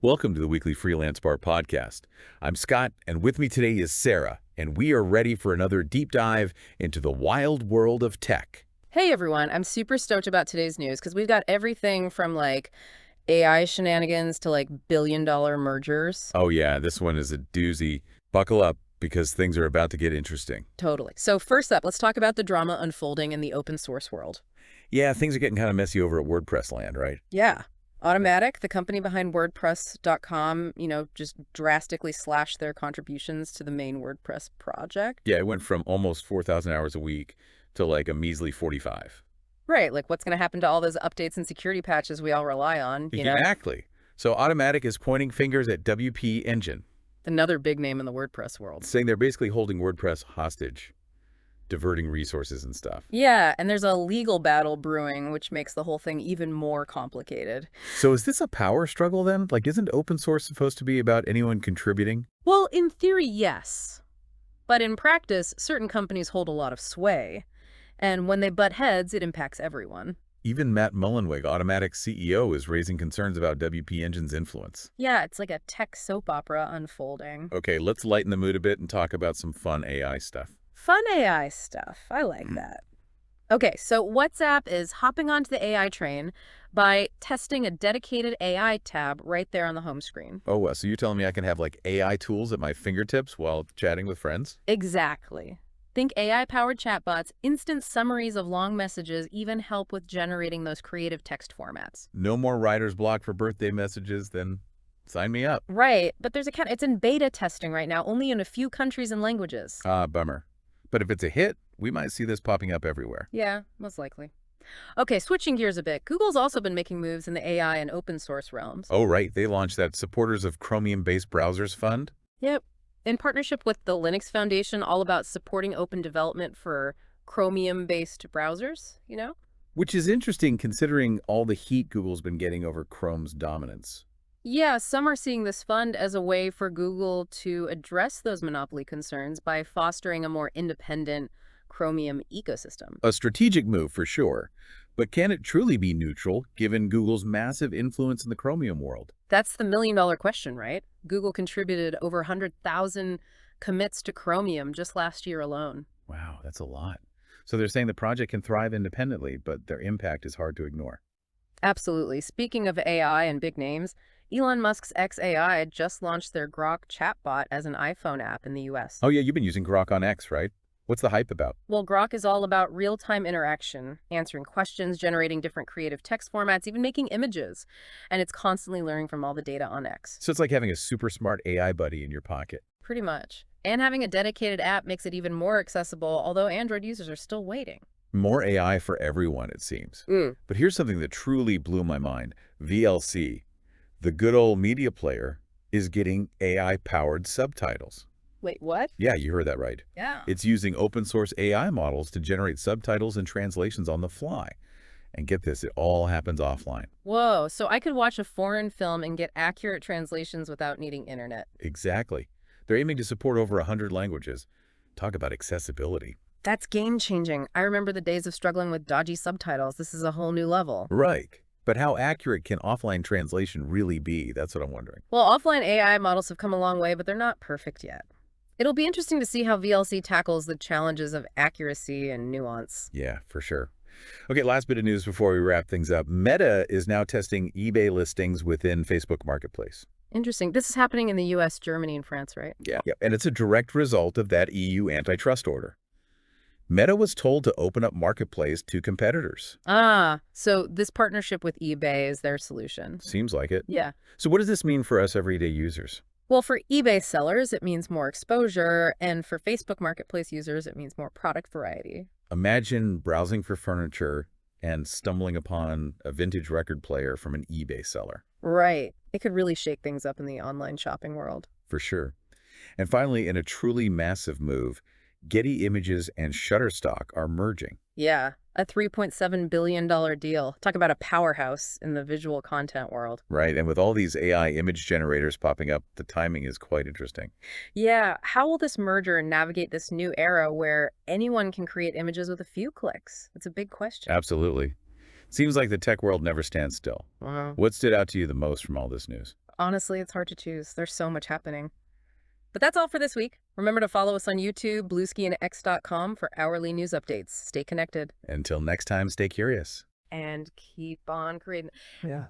Welcome to the weekly Freelance Bar podcast. I'm Scott, and with me today is Sarah, and we are ready for another deep dive into the wild world of tech. Hey everyone, I'm super stoked about today's news because we've got everything from AI shenanigans to billion-dollar mergers. Oh yeah, this one is a doozy. Buckle up, because things are about to get interesting. Totally. So first up, let's talk about the drama unfolding in the open source world. Yeah, things are getting kind of messy over at WordPress land, right? Yeah. Automatic, the company behind WordPress.com, just drastically slashed their contributions to the main WordPress project. Yeah, it went from almost 4,000 hours a week to like a measly 45. Right, like what's going to happen to all those updates and security patches we all rely on? Exactly. So Automatic is pointing fingers at WP Engine, Another big name in the WordPress world. saying they're basically holding WordPress hostage, diverting resources and stuff. Yeah, and there's a legal battle brewing, which makes the whole thing even more complicated. So is this a power struggle then? Like, isn't open source supposed to be about anyone contributing? Well, in theory, yes. But in practice, certain companies hold a lot of sway. And when they butt heads, it impacts everyone. Even Matt Mullenweg, Automatic CEO, is raising concerns about WP Engine's influence. Yeah, it's like a tech soap opera unfolding. Okay, let's lighten the mood a bit and talk about some fun AI stuff. Fun AI stuff. I like that. Okay, so WhatsApp is hopping onto the AI train by testing a dedicated AI tab right there on the home screen. Oh, so you're telling me I can have like AI tools at my fingertips while chatting with friends? Exactly. Think AI-powered chatbots, instant summaries of long messages, even help with generating those creative text formats. No more writer's block for birthday messages, then sign me up. Right, but it's in beta testing right now, only in a few countries and languages. Ah, bummer. But if it's a hit, we might see this popping up everywhere. Yeah, most likely. Okay, switching gears a bit, Google's also been making moves in the AI and open source realms. Oh, right. They launched that Supporters of Chromium-Based Browsers Fund. Yep. In partnership with the Linux Foundation, all about supporting open development for Chromium-based browsers. Which is interesting considering all the heat Google's been getting over Chrome's dominance. Yeah, some are seeing this fund as a way for Google to address those monopoly concerns by fostering a more independent Chromium ecosystem. A strategic move for sure, but can it truly be neutral given Google's massive influence in the Chromium world? That's the million-dollar question, right? Google contributed over 100,000 commits to Chromium just last year alone. Wow, that's a lot. So they're saying the project can thrive independently, but their impact is hard to ignore. Absolutely. Speaking of AI and big names, Elon Musk's xAI just launched their Grok chatbot as an iPhone app in the US. Oh yeah, you've been using Grok on X, right? What's the hype about? Well, Grok is all about real-time interaction, answering questions, generating different creative text formats, even making images. And it's constantly learning from all the data on X. So it's like having a super smart AI buddy in your pocket. Pretty much. And having a dedicated app makes it even more accessible, although Android users are still waiting. More AI for everyone, it seems. Mm. But here's something that truly blew my mind. VLC, the good old media player, is getting AI-powered subtitles. Wait, what? Yeah, you heard that right. Yeah. It's using open source AI models to generate subtitles and translations on the fly. And get this, it all happens offline. Whoa, so I could watch a foreign film and get accurate translations without needing internet. Exactly. They're aiming to support over 100 languages. Talk about accessibility. That's game-changing. I remember the days of struggling with dodgy subtitles. This is a whole new level. Right. But how accurate can offline translation really be? That's what I'm wondering. Well, offline AI models have come a long way, but they're not perfect yet. It'll be interesting to see how VLC tackles the challenges of accuracy and nuance. Yeah, for sure. Okay, last bit of news before we wrap things up. Meta is now testing eBay listings within Facebook Marketplace. Interesting. This is happening in the US, Germany, and France, right? Yeah. And it's a direct result of that EU antitrust order. Meta was told to open up Marketplace to competitors. Ah, so this partnership with eBay is their solution. Seems like it. Yeah. So what does this mean for us everyday users? Well, for eBay sellers, it means more exposure, and for Facebook Marketplace users, it means more product variety. Imagine browsing for furniture and stumbling upon a vintage record player from an eBay seller. Right. It could really shake things up in the online shopping world. For sure. And finally, in a truly massive move, Getty Images and Shutterstock are merging. Yeah, a $3.7 billion deal. Talk about a powerhouse in the visual content world. Right, and with all these AI image generators popping up, the timing is quite interesting. Yeah, how will this merger navigate this new era where anyone can create images with a few clicks? It's a big question. Absolutely. Seems like the tech world never stands still. Uh-huh. What stood out to you the most from all this news? Honestly, it's hard to choose. There's so much happening. But that's all for this week. Remember to follow us on YouTube, Bluesky, and X.com for hourly news updates. Stay connected Until next time, stay curious. and keep on creating. Yeah.